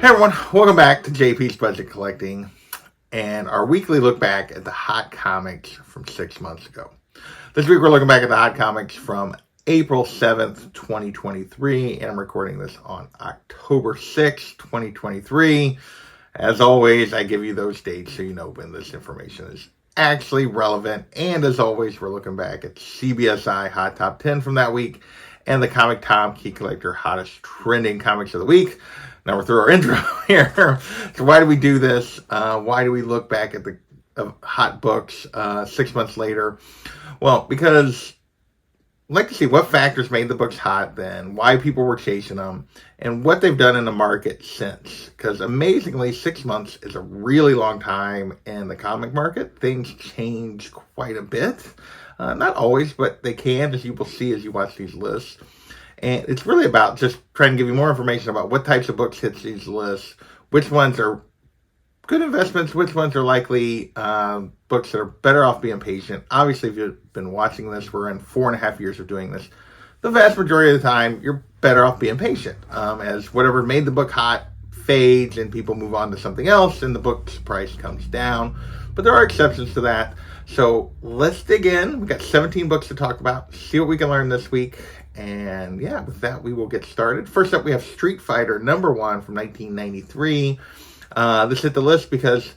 Hey everyone, welcome back to JP's Budget Collecting and our weekly look back at the hot comics from 6 months ago. This week we're looking back at the hot comics from April 7th, 2023, and I'm recording this on October 6th, 2023. As always, I give you those dates so you know when this information is actually relevant, and as always, we're looking back at CBSI Hot Top 10 from that week and the Comic Tom Key Collector Hottest Trending Comics of the Week. Now we're through our intro here. So why do we do this? Why do we look back at the hot books 6 months later? Well, because I'd like to see what factors made the books hot then, why people were chasing them, and what they've done in the market since. Because amazingly, 6 months is a really long time in the comic market. Things change quite a bit. Not always, but they can, as you will see as you watch these lists. And it's really about just trying to give you more information about what types of books hit these lists, which ones are good investments, which ones are likely books that are better off being patient. Obviously, if you've been watching this, we're in 4.5 years of doing this. The vast majority of the time, you're better off being patient as whatever made the book hot fades and people move on to something else and the book's price comes down. But there are exceptions to that. So let's dig in. We've got 17 books to talk about, see what we can learn this week. And yeah, with that, we will get started. First up, we have Street Fighter #1 from 1993. This hit the list because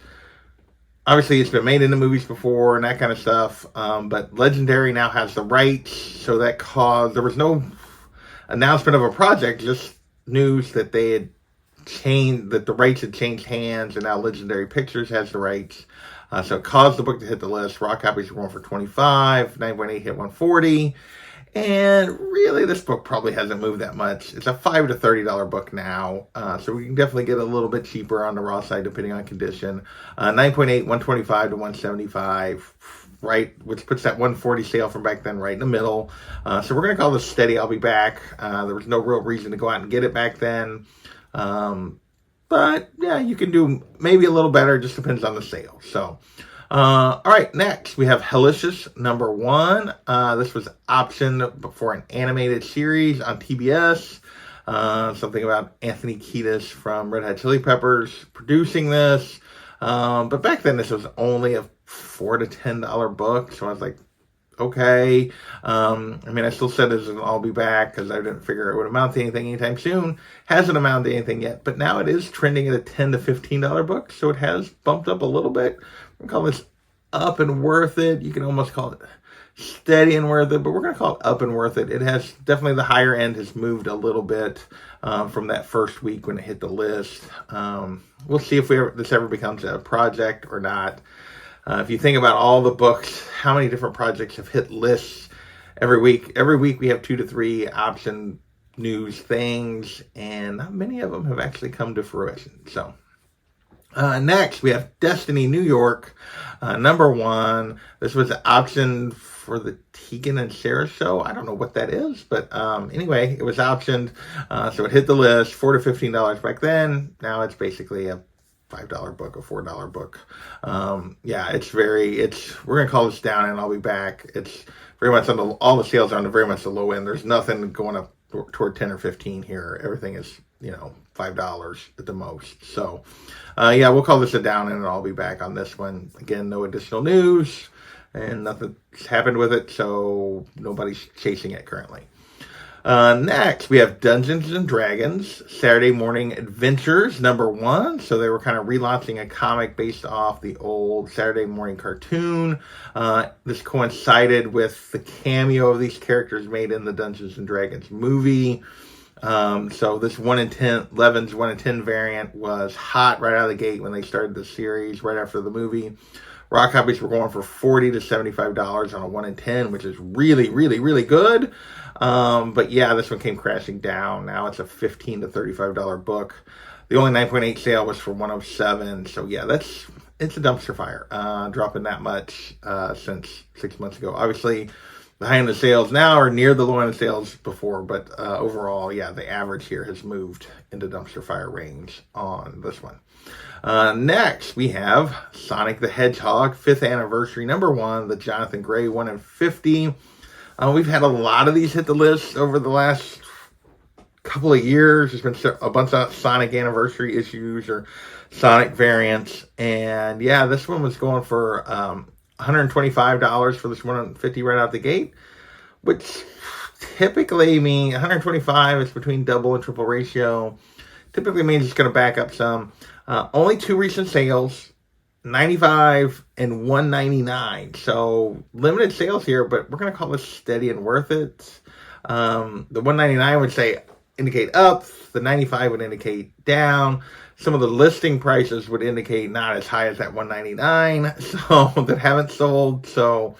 obviously it's been made into movies before and that kind of stuff. But Legendary now has the rights. So that caused, there was no announcement of a project, just news that they had changed, that the rights had changed hands, and now Legendary Pictures has the rights. So it caused the book to hit the list. Raw copies were going for $25, 9.8 hit 140. And really, this book probably hasn't moved that much. It's a $5 to $30 book now, so we can definitely get a little bit cheaper on the raw side depending on condition. 9.8, 125 to 175, right, which puts that 140 sale from back then right in the middle. So we're going to call this steady. I'll be back. There was no real reason to go out and get it back then. But yeah, you can do maybe a little better. Just depends on the sale. So. All right, next we have Alisios #1. This was optioned for an animated series on TBS. Something about Anthony Kiedis from Red Hot Chili Peppers producing this. But back then this was only a $4 to $10 book, so I was like, okay. I still said this and I'll be back because I didn't figure it would amount to anything anytime soon. Hasn't amounted to anything yet, but now it is trending at a $10 to $15 book, so it has bumped up a little bit. We're going to call this up and worth it. You can almost call it steady and worth it, but we're going to call it up and worth it. It has definitely, the higher end has moved a little bit from that first week when it hit the list. We'll see if this ever becomes a project or not. If you think about all the books, how many different projects have hit lists every week? Every week we have 2 to 3 option news things, and not many of them have actually come to fruition. So next we have Destiny New York #1. This was an option for the Tegan and Sarah show. I don't know what that is, but anyway, it was optioned. So it hit the list, $4 to $15 back then. Now it's basically a $5 book, a $4 book. We're going to call this down and I'll be back. It's very much on all the sales are on very much the low end. There's nothing going up toward 10 or 15 here. Everything is, $5 at the most. So, we'll call this a down and I'll be back on this one. Again, no additional news and nothing's happened with it. So nobody's chasing it currently. Next, we have Dungeons and Dragons Saturday Morning Adventures #1. So they were kind of relaunching a comic based off the old Saturday morning cartoon. This coincided with the cameo of these characters made in the Dungeons and Dragons movie. So this 1 in 10, Levin's 1 in 10 variant was hot right out of the gate when they started the series right after the movie. Raw copies were going for $40 to $75 on a 1 in 10, which is really, really, really good. But yeah, this one came crashing down. Now it's a $15 to $35 book. The only 9.8 sale was for $107. So yeah, it's a dumpster fire, dropping that much, since 6 months ago. Obviously the high end of sales now are near the low end of sales before, but, overall, yeah, the average here has moved into dumpster fire range on this one. Next, we have Sonic the Hedgehog 5th anniversary #1, the Jonathan Gray 1 in 50. We've had a lot of these hit the list over the last couple of years. There's been a bunch of Sonic anniversary issues or Sonic variants. And yeah, this one was going for $125 for this 150 right out the gate, which typically means 125 is between double and triple ratio. Typically means it's going to back up some. Only 2 recent sales, 95 and 199. So limited sales here, but we're going to call this steady and worth it. The 199 would say indicate up, the 95 would indicate down. Some of the listing prices would indicate not as high as that 199, so that haven't sold. So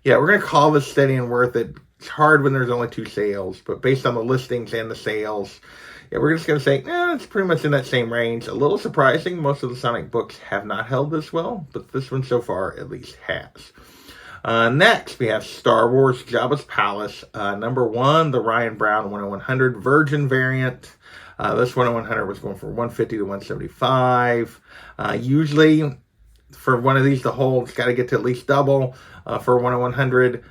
yeah, we're going to call this steady and worth it. It's hard when there's only 2 sales, but based on the listings and the sales, yeah, we're just going to say, it's pretty much in that same range. A little surprising. Most of the Sonic books have not held this well, but this one so far at least has. Next, we have Star Wars Jabba's Palace. Number 1, the Ryan Brown 10100 Virgin variant. This 10100 was going for $150 to $175. Usually, for one of these to hold, it's got to get to at least double for a 10100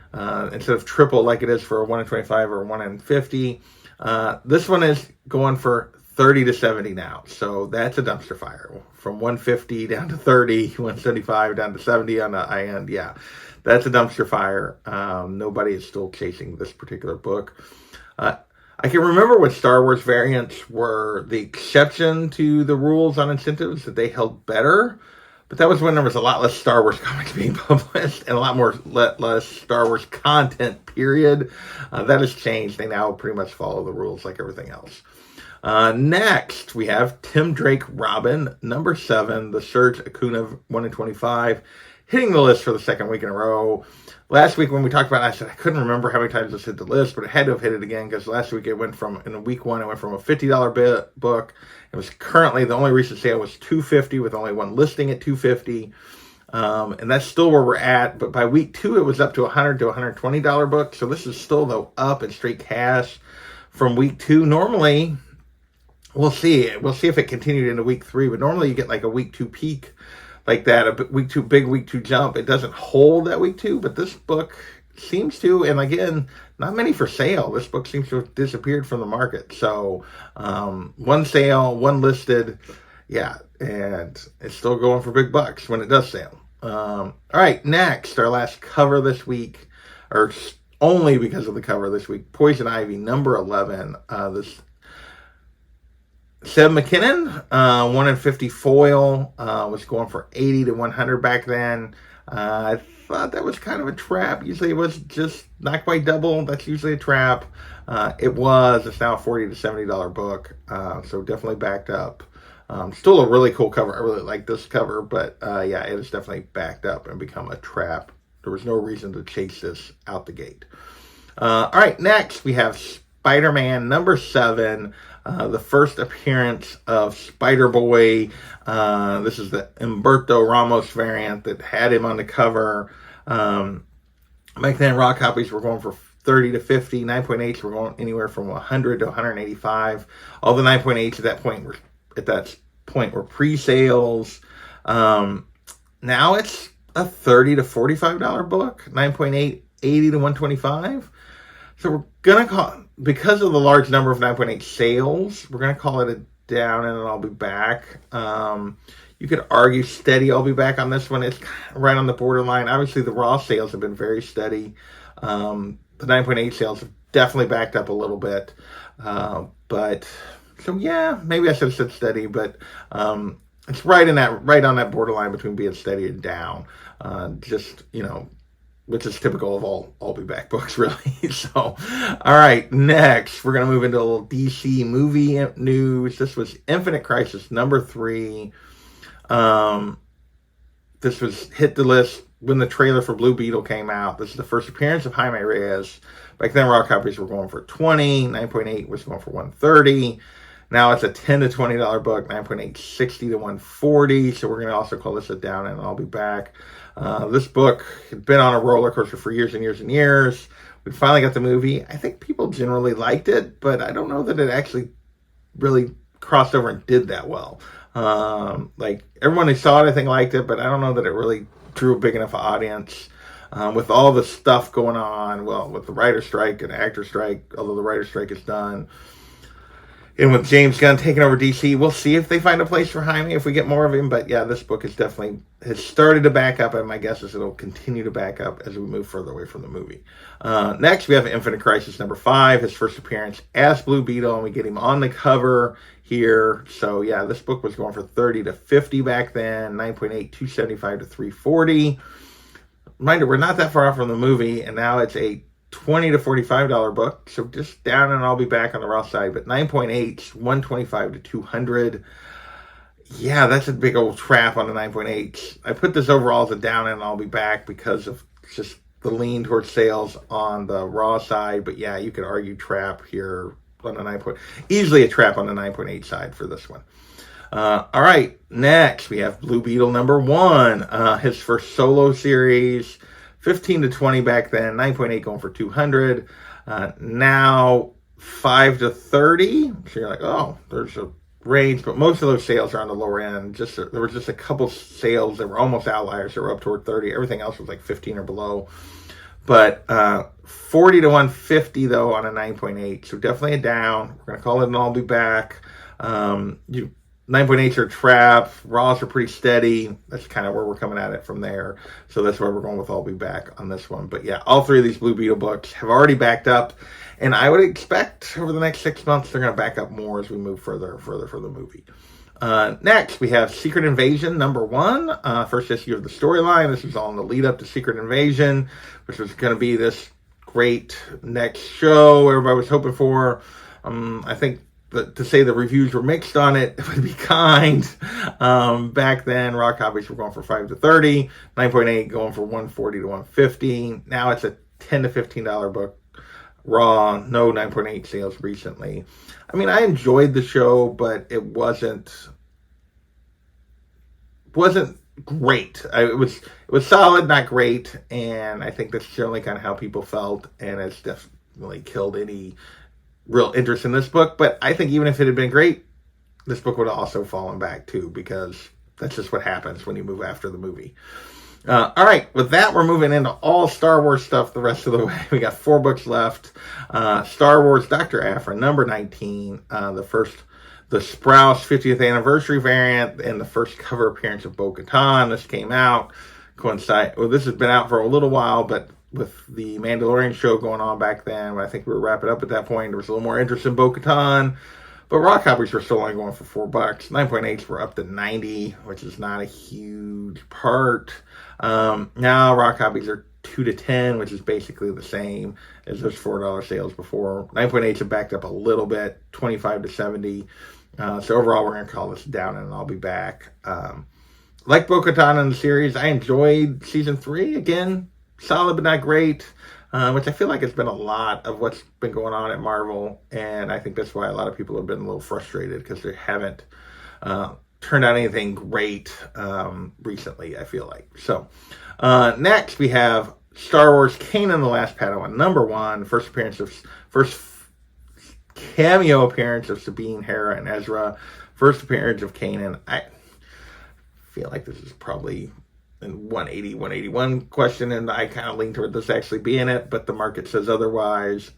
instead of triple like it is for a 1 in 25 or a 1 in 50. This one is going for $30 to $70 now, so that's a dumpster fire. From 150 down to 30, 175 down to 70 on the high end. Yeah, that's a dumpster fire. Nobody is still chasing this particular book. I can remember when Star Wars variants were the exception to the rules on incentives, that they held better. But that was when there was a lot less Star Wars comics being published and a lot more less Star Wars content, period. That has changed. They now pretty much follow the rules like everything else. Next, we have Tim Drake Robin, number 7, the Serge Acuna 1 in 25, hitting the list for the second week in a row. Last week when we talked about it, I said I couldn't remember how many times this hit the list, but it had to have hit it again because last week in week 1, it went from a $50 book. It was currently, the only recent sale was $250 with only one listing at $250. And that's still where we're at. But by week 2, it was up to $100 to $120 book. So this is still, though, up in straight cash from week 2. Normally, we'll see. We'll see if it continued into week 3. But normally you get like a week 2 peak like that, a week 2 big week 2 jump. It doesn't hold that week 2, but this book seems to, and again, not many for sale. This book seems to have disappeared from the market. So one sale, one listed, yeah, and it's still going for big bucks when it does sell. All right, next, our last cover this week, or only because of the cover this week, Poison Ivy, number 11. This Seb McKinnon, 1 in 50 foil, was going for $80 to $100 back then. I thought that was kind of a trap. Usually it was just not quite double. That's usually a trap. It's now a $40 to $70 book. So definitely backed up. Still a really cool cover. I really like this cover, but yeah, it is definitely backed up and become a trap. There was no reason to chase this out the gate. All right, next we have Spider-Man number 7. The first appearance of Spider-Boy. This is the Humberto Ramos variant that had him on the cover. Back then, raw copies were going for $30 to $50. 9.8s were going anywhere from $100 to $185. All the 9.8s at that point were pre-sales. Now it's a $30 to $45 book. 9.8, $80 to $125. So we're gonna call, because of the large number of 9.8 sales, we're gonna call it a down and I'll be back. You could argue steady, I'll be back on this one. It's right on the borderline. Obviously, the raw sales have been very steady. The 9.8 sales have definitely backed up a little bit. But so yeah, maybe I should have said steady, but it's right on that borderline between being steady and down. Which is typical of all Be Back books, really. So, all right, next, we're going to move into a little DC movie news. This was Infinite Crisis number 3. This was hit the list when the trailer for Blue Beetle came out. This is the first appearance of Jaime Reyes. Back then, raw copies were going for $20. 9.8 was going for $130. Now it's a $10 to $20 book. 9.8, $60 to $140. So we're going to also call this a down and I'll be back. This book had been on a roller coaster for years and years and years. We finally got the movie. I think people generally liked it, but I don't know that it actually really crossed over and did that well. Like everyone who saw it, I think liked it, but I don't know that it really drew a big enough audience. With all the stuff going on, well, with the writer strike and actor strike, although the writer strike is done, And with James Gunn taking over DC, we'll see if they find a place for Jaime if we get more of him. But yeah, this book has started to back up, and my guess is it'll continue to back up as we move further away from the movie. Next, we have Infinite Crisis #5, his first appearance as Blue Beetle, and we get him on the cover here. So yeah, this book was going for $30 to $50 back then, 9.8, $275 to $340. Reminder, we're not that far off from the movie, and now it's a $20 to $45 book, so just down, and I'll be back on the raw side. But 9.8, $125 to $200. Yeah, that's a big old trap on the 9.8. I put this overall as a down, and I'll be back because of just the lean towards sales on the raw side. But yeah, you could argue trap here on the 9. Easily a trap on the 9.8 side for this one. All right, next we have Blue Beetle #1, his first solo series. 15 to 20 back then, 9.8 going for 200. Now 5 to 30. So you're like, oh, there's a range, but most of those sales are on the lower end. There was just a couple sales that were almost outliers that were up toward 30. Everything else was like 15 or below. But 40 to 150 though on a 9.8. So definitely a down. We're gonna call it an I'll be back. 9.8s are trap. Raws are pretty steady. That's kind of where we're coming at it from there. So that's why we're going with I'll be back on this one. But yeah, all three of these Blue Beetle books have already backed up. And I would expect over the next 6 months, they're going to back up more as we move further and further for the movie. Next, we have Secret Invasion #1, first issue of the storyline. This is all in the lead up to Secret Invasion, which was going to be this great next show everybody was hoping for. I think to say the reviews were mixed on it would be kind. Back then, raw copies were going for 5 to 30, 9.8 going for 140 to 150. Now it's a $10 to $15 book. Raw, no 9.8 sales recently. I mean, I enjoyed the show, but it wasn't great. It was solid, not great, and I think that's generally kind of how people felt, and it's definitely killed any real interest in this book. But I think even if it had been great, this book would have also fallen back too, because that's just what happens when you move after the movie. All right, with that, we're moving into all Star Wars stuff the rest of the way. We got 4 books left. Star Wars Dr. Aphra, #19, the Sprouse 50th anniversary variant, and the first cover appearance of Bo-Katan. This came out, this has been out for a little while, but with the Mandalorian show going on back then, I think we were wrapping up at that point, there was a little more interest in Bo-Katan. But raw copies were still only going for $4. 9.8s were up to 90, which is not a huge part. Now raw copies are 2 to 10, which is basically the same as those $4 sales before. 9.8s have backed up a little bit, 25 to 70. So overall, we're going to call this down, and I'll be back. Like Bo-Katan in the series, I enjoyed season 3. Again, solid but not great. Which I feel like it's been a lot of what's been going on at Marvel, and I think that's why a lot of people have been a little frustrated, because they haven't turned out anything great recently, I feel like. So, next we have Star Wars Kanan the Last Padawan, #1, first cameo appearance of Sabine, Hera, and Ezra, first appearance of Kanan. I feel like this is probably 180, 181 question, and I kind of lean toward this actually being it, but the market says otherwise.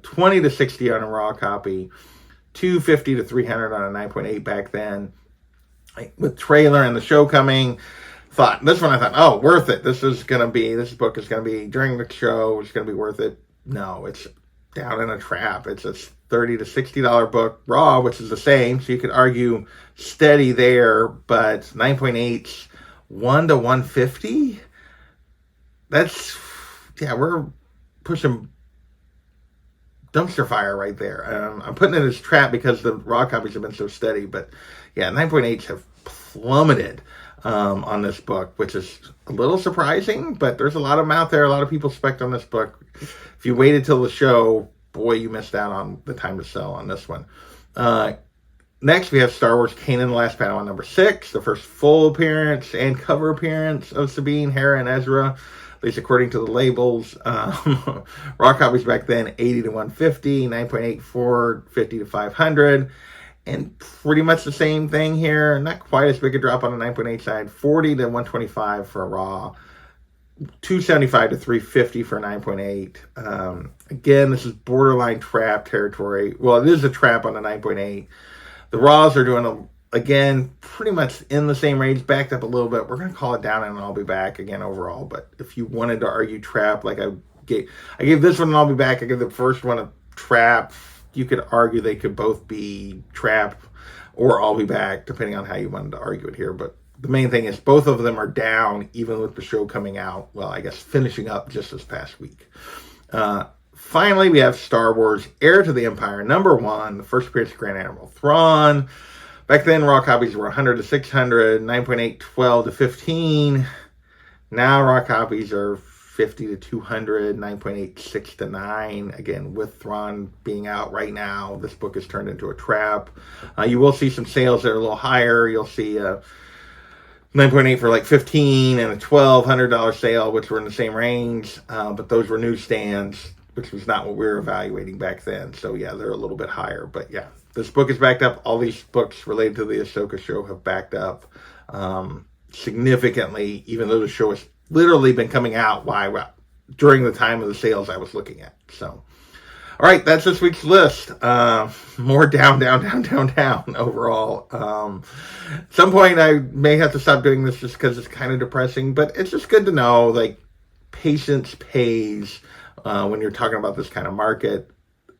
20 to 60 on a raw copy, 250 to 300 on a 9.8 back then. With trailer and the show coming, I thought, oh, worth it. This book is going to be during the show. It's going to be worth it. No, it's down in a trap. It's a $30 to $60 book raw, which is the same. So you could argue steady there, but 9.8. 1 to 150. We're pushing dumpster fire right there. I'm putting it as trap because the raw copies have been so steady, but yeah, 9.8s have plummeted on this book, which is a little surprising, but there's a lot of them out there. A lot of people spec'd on this book. If you waited till the show, boy, you missed out on the time to sell on this one. Next, we have Star Wars Kanan the Last Padawan, #6, the first full appearance and cover appearance of Sabine, Hera, and Ezra, at least according to the labels. Raw copies back then, 80 to 150, 9.8, 450 to 500, and pretty much the same thing here. Not quite as big a drop on the 9.8 side, 40 to 125 for a raw. 275 to 350 for 9.8. Again, this is borderline trap territory. Well, it is a trap on the 9.8. The raws are doing again pretty much in the same range, backed up a little bit. We're going to call it down, and I'll be back again overall. But if you wanted to argue trap, like I gave this one, and I'll be back. I gave the first one a trap. You could argue they could both be trap or I'll be back, depending on how you wanted to argue it here. But the main thing is both of them are down, even with the show coming out. Well, I guess finishing up just this past week. Finally, we have Star Wars Heir to the Empire, #1, the first appearance of Grand Admiral Thrawn. Back then, raw copies were 100 to 600, 9.8, 12 to 15. Now, raw copies are 50 to 200, 9.8, 6 to 9. Again, with Thrawn being out right now, this book is turned into a trap. You will see some sales that are a little higher. You'll see 9.8 for like 15 and a $1,200 sale, which were in the same range. But those were newsstands, which was not what we were evaluating back then. So, yeah, they're a little bit higher. But, yeah, this book is backed up. All these books related to the Ahsoka show have backed up significantly, even though the show has literally been coming out during the time of the sales I was looking at. So, all right, that's this week's list. More down overall. At some point, I may have to stop doing this just because it's kind of depressing, but it's just good to know, like, patience pays when you're talking about this kind of market.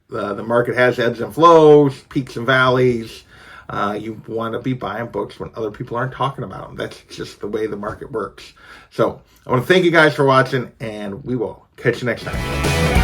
The market has ebbs and flows, peaks and valleys. You want to be buying books when other people aren't talking about them. That's just the way the market works. So I want to thank you guys for watching, and we will catch you next time.